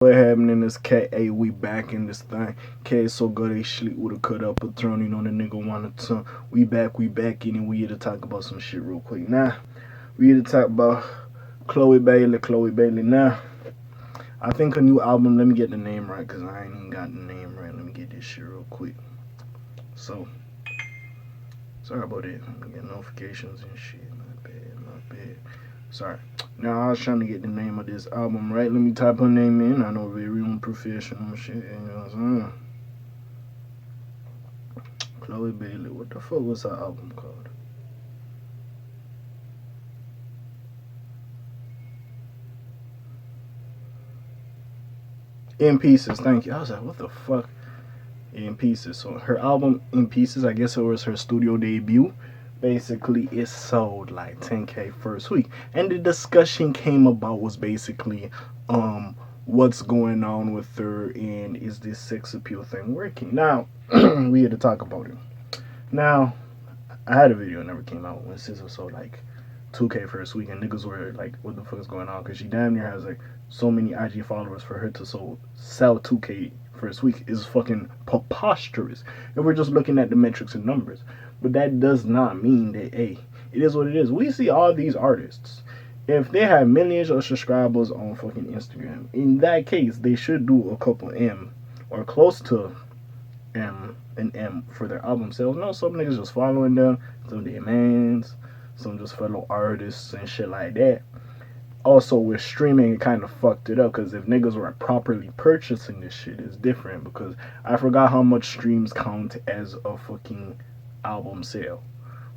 What happening is K.A. We back in this thing. K so good they sleep with a cut up a throne. You know the nigga want to turn. We back in and we here to talk about some shit real quick. Now, we here to talk about Chloe Bailey. Now, I think a new album, let me get the name right because I ain't even got the name right. Let me get this shit real quick. So, sorry about it. I'm getting notifications and shit. My bad. Sorry. Now I was trying to get the name of this album right. Let me type her name in. I know very unprofessional shit. You know what I'm saying? Chloe Bailey. What the fuck was her album called? In Pieces. Thank you. I was like, what the fuck? In Pieces. So her album In Pieces, I guess it was her studio debut. Basically, it sold like 10K first week, and the discussion came about was basically what's going on with her and is this sex appeal thing working. Now we had to talk about it. Now I had a video, it never came out, when SZA sold like 2K first week, and niggas were like, what the fuck is going on? Because she damn near has like so many IG followers. For her to sell 2K first week is fucking preposterous if we're just looking at the metrics and numbers. But that does not mean that, hey, it is what it is. We see all these artists, if they have millions of subscribers on fucking Instagram, in that case they should do a couple M or close to M for their album sales. No, some niggas just following them, some their mans, some just fellow artists and shit like that. Also, with streaming, it kind of fucked it up, because if niggas were properly purchasing this shit, it's different, because I forgot how much streams count as a fucking album sale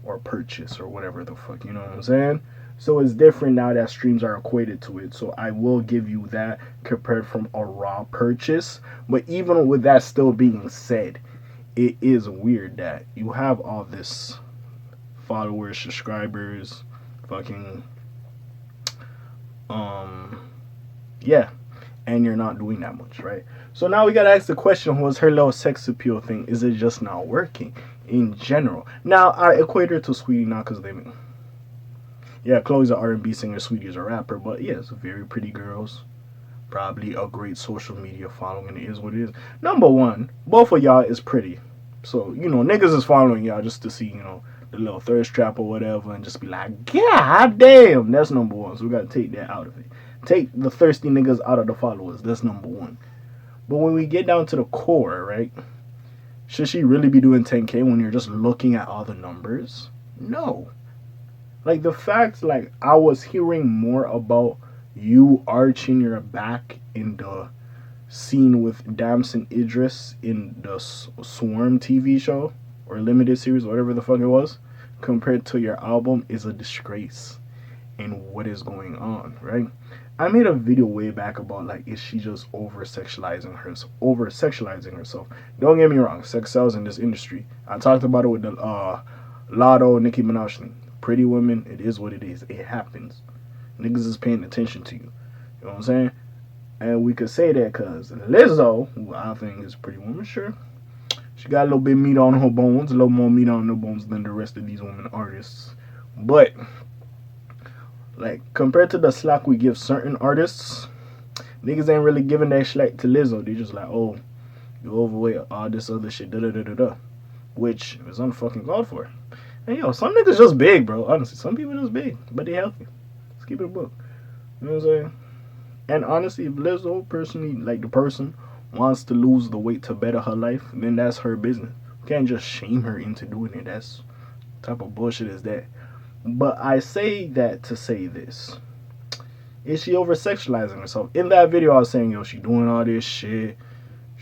or purchase or whatever the fuck, you know what I'm saying? So it's different now that streams are equated to it. So I will give you that compared from a raw purchase. But even with that still being said, it is weird that you have all this followers, subscribers, fucking yeah, and you're not doing that much, right? So now we gotta ask the question: was her little sex appeal thing, is it just not working in general? Now I equate her to Sweetie, not because they mean, yeah, Chloe's an R&B singer, Sweetie's a rapper, but yes, very pretty girls, probably a great social media following. It is what it is. Number one, both of y'all is pretty, so you know niggas is following y'all just to see, you know, the little thirst trap or whatever, and just be like, God damn, that's number one. So we gotta take that out of it. Take the thirsty niggas out of the followers. That's number one. But when we get down to the core, right? Should she really be doing 10K when you're just looking at all the numbers? No. Like the fact, like I was hearing more about you arching your back in the scene with Damson Idris in the Swarm TV show or limited series, whatever the fuck it was, compared to your album is a disgrace in what is going on, right? I made a video way back about like, is she just over sexualizing herself? Don't get me wrong, sex sells in this industry. I talked about it with the Lotto Nicki Minaj thing. Pretty women, it is what it is. It happens. Niggas is paying attention to you. You know what I'm saying? And we could say that because Lizzo, who I think is a pretty woman, sure, she got a little bit of meat on her bones, a little more meat on her bones than the rest of these women artists. But like compared to the slack we give certain artists, niggas ain't really giving that slack to Lizzo. They just like, oh, you overweight, all this other shit, da da da da da, which is unfucking called for. And yo, some niggas just big, bro. Honestly, some people just big, but they healthy. Let's keep it a book. You know what I'm saying? And honestly, if Lizzo personally, like the person, wants to lose the weight to better her life, then that's her business. You can't just shame her into doing it. That's type of bullshit is that. But I say that to say this. Is she over sexualizing herself? In that video I was saying, yo, she doing all this shit.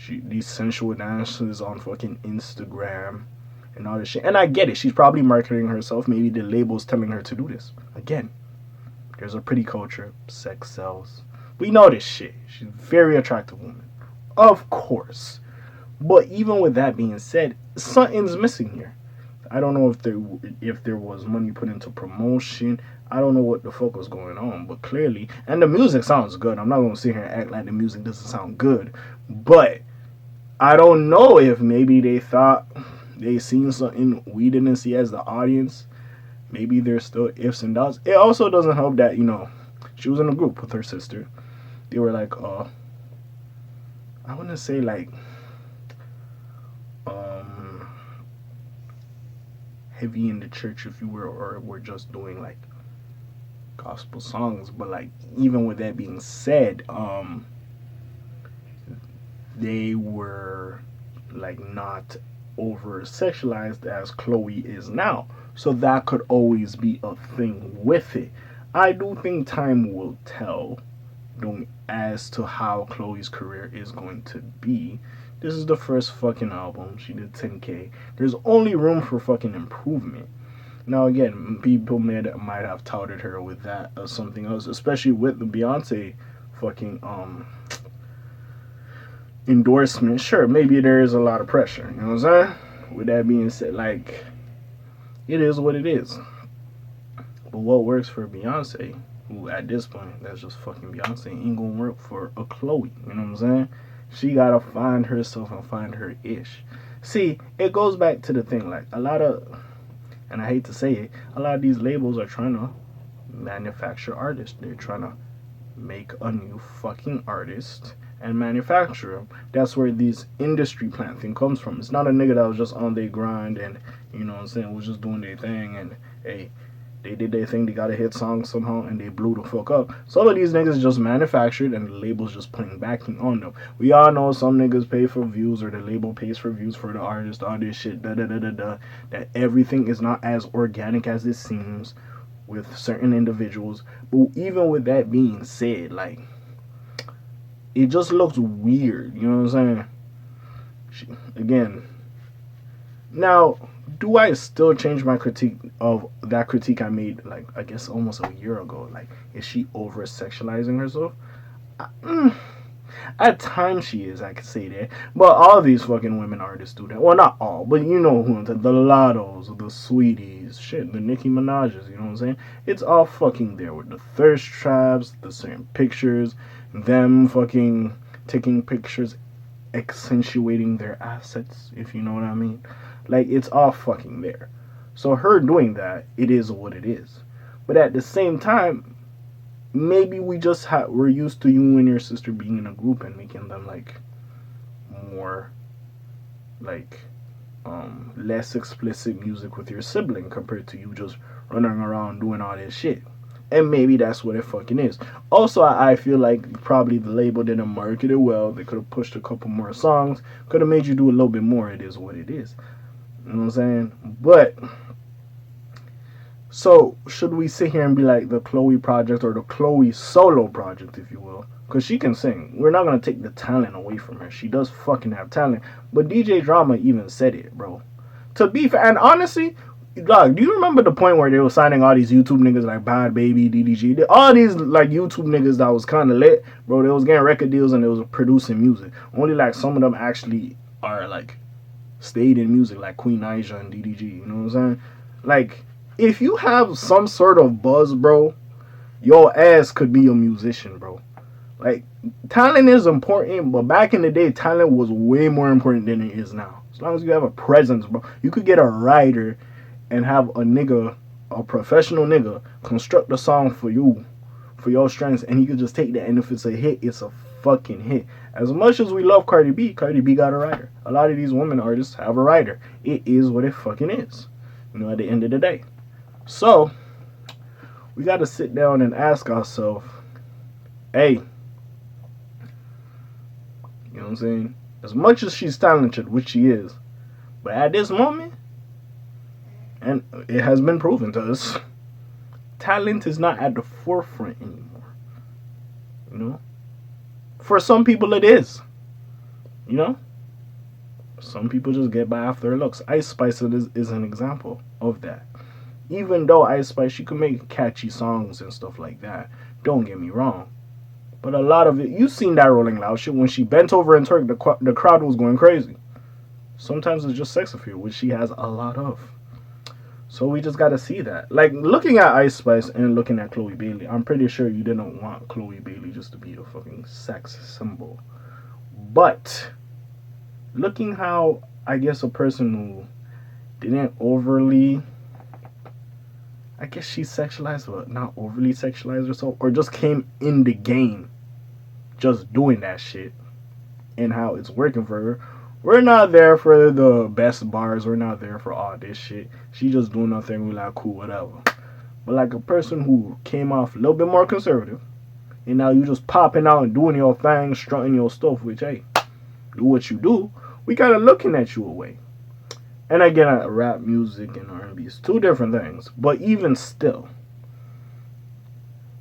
These sensual dances on fucking Instagram and all this shit. And I get it. She's probably marketing herself. Maybe the label's telling her to do this. Again, there's a pretty culture. Sex sells. We know this shit. She's a very attractive woman. Of course. But even with that being said, something's missing here. I don't know if there was money put into promotion. I don't know what the fuck was going on, but clearly, and the music sounds good. I'm not gonna sit here and act like the music doesn't sound good, but I don't know if maybe they thought they seen something we didn't see as the audience. Maybe there's still ifs and doubts. It also doesn't help that, you know, she was in a group with her sister. They were like, I wouldn't say like um heavy in the church, if you were, or we're just doing like gospel songs. But like, even with that being said, they were like not over sexualized as Chloe is now. So that could always be a thing with it. I do think time will tell as to how Chloe's career is going to be. This is the first fucking album. She did 10K. There's only room for fucking improvement. Now again, people might have touted her with that or something else, especially with the Beyonce fucking endorsement. Sure, maybe there is a lot of pressure. You know what I'm saying? With that being said, like, it is what it is. But what works for Beyonce, who at this point, that's just fucking Beyonce, ain't gonna work for a Chloe. You know what I'm saying? She gotta find herself and find her ish. See, it goes back to the thing, like, a lot of, and I hate to say it, a lot of these labels are trying to manufacture artists. They're trying to make a new fucking artist and manufacture them. That's where this industry plant thing comes from. It's not a nigga that was just on their grind and, you know what I'm saying, was just doing their thing and, hey, they did their thing, they got a hit song somehow, and they blew the fuck up. Some of these niggas just manufactured, and the label's just putting backing on them. We all know some niggas pay for views, or the label pays for views for the artist, all this shit, da-da-da-da-da. That everything is not as organic as it seems with certain individuals. But even with that being said, like, it just looks weird, you know what I'm saying? Again, now, do I still change my critique of that critique I made, like, I guess almost a year ago? Like, is she over sexualizing herself? At times she is, I could say that. But all these fucking women artists do that. Well, not all, but you know who I'm talking, the Lottos, the Sweeties, shit, the Nicki Minaj's, you know what I'm saying? It's all fucking there with the thirst traps, the certain pictures, them fucking taking pictures, accentuating their assets, if you know what I mean. Like, it's all fucking there. So her doing that, it is what it is. But at the same time, maybe we're used to you and your sister being in a group and making them like more like less explicit music with your sibling compared to you just running around doing all this shit. And maybe that's what it fucking is. Also, I feel like probably the label didn't market it well. They could have pushed a couple more songs. Could have made you do a little bit more. It is what it is. You know what I'm saying? But, so, should we sit here and be like the Chloe project or the Chloe solo project, if you will? Because she can sing. We're not going to take the talent away from her. She does fucking have talent. But DJ Drama even said it, bro. To be fair, and honestly, dog, do you remember the point where they were signing all these YouTube niggas like Bad Baby, DDG? All these like YouTube niggas that was kind of lit, bro. They was getting record deals and they was producing music. Only like some of them actually are like stayed in music, like Queen Aja and DDG. You know what I'm saying? Like, if you have some sort of buzz, bro, your ass could be a musician, bro. Like, talent is important, but back in the day, talent was way more important than it is now. As long as you have a presence, bro. You could get a writer and have a nigga, a professional nigga, construct a song for you, for your strengths, and he could just take that, and if it's a hit, it's a fucking hit. As much as we love Cardi B got a writer. A lot of these women artists have a writer. It is what it fucking is. You know, at the end of the day. So, we gotta sit down and ask ourselves, hey, you know what I'm saying? As much as she's talented, which she is, but at this moment, and it has been proven to us, talent is not at the forefront anymore. You know? For some people it is. You know? Some people just get by off their looks. Ice Spice is an example of that. Even though Ice Spice, she can make catchy songs and stuff like that. Don't get me wrong. But a lot of it, you've seen that Rolling Loud shit. When she bent over and twerked, the crowd was going crazy. Sometimes it's just sex appeal, which she has a lot of. So we just gotta see that. Like, looking at Ice Spice and looking at Chloe Bailey, I'm pretty sure you didn't want Chloe Bailey just to be a fucking sex symbol. But, looking how, I guess, a person who didn't overly, I guess she sexualized, but not overly sexualized herself, or just came in the game just doing that shit. and how it's working for her. We're not there for the best bars. We're not there for all this shit. She just doing nothing. We like, cool, whatever. But like a person who came off a little bit more conservative, and now you just popping out and doing your thing, strutting your stuff, which, hey, do what you do. We kind of looking at you away. And again, rap music and R&B is two different things. But even still,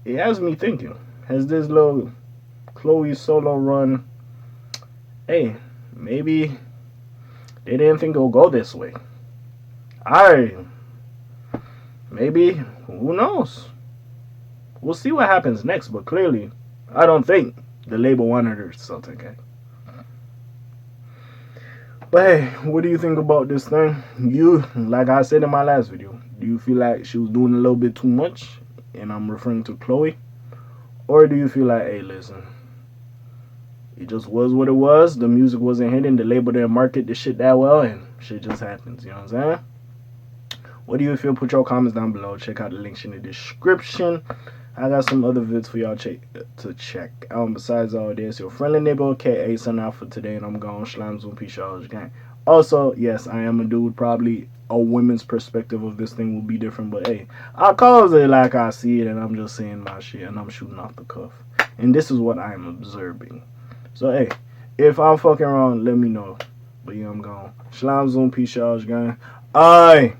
it has me thinking, has this little Chloe solo run, hey, maybe they didn't think it'll go this way. Maybe, who knows? We'll see what happens next, but clearly, I don't think the label wanted her to sell 10K. But hey, what do you think about this thing? You, like I said in my last video, do you feel like she was doing a little bit too much? And I'm referring to Chloe. Or do you feel like, hey, listen, it just was what it was. The music wasn't hitting. The label didn't market the shit that well. And shit just happens. You know what I'm saying? What do you feel? Put your comments down below. Check out the links in the description. I got some other vids for y'all to check out. Besides all this, your friendly neighbor K.A. signing out for today, and I'm gone. Slimes on peace, y'all. Gang. Also, yes, I am a dude. Probably a women's perspective of this thing will be different, but hey, I calls it like I see it, and I'm just saying my shit, and I'm shooting off the cuff. And this is what I am observing. So hey, if I'm fucking wrong, let me know. But yeah, I'm gone. Slimes on peace, y'all. Gang. Aye.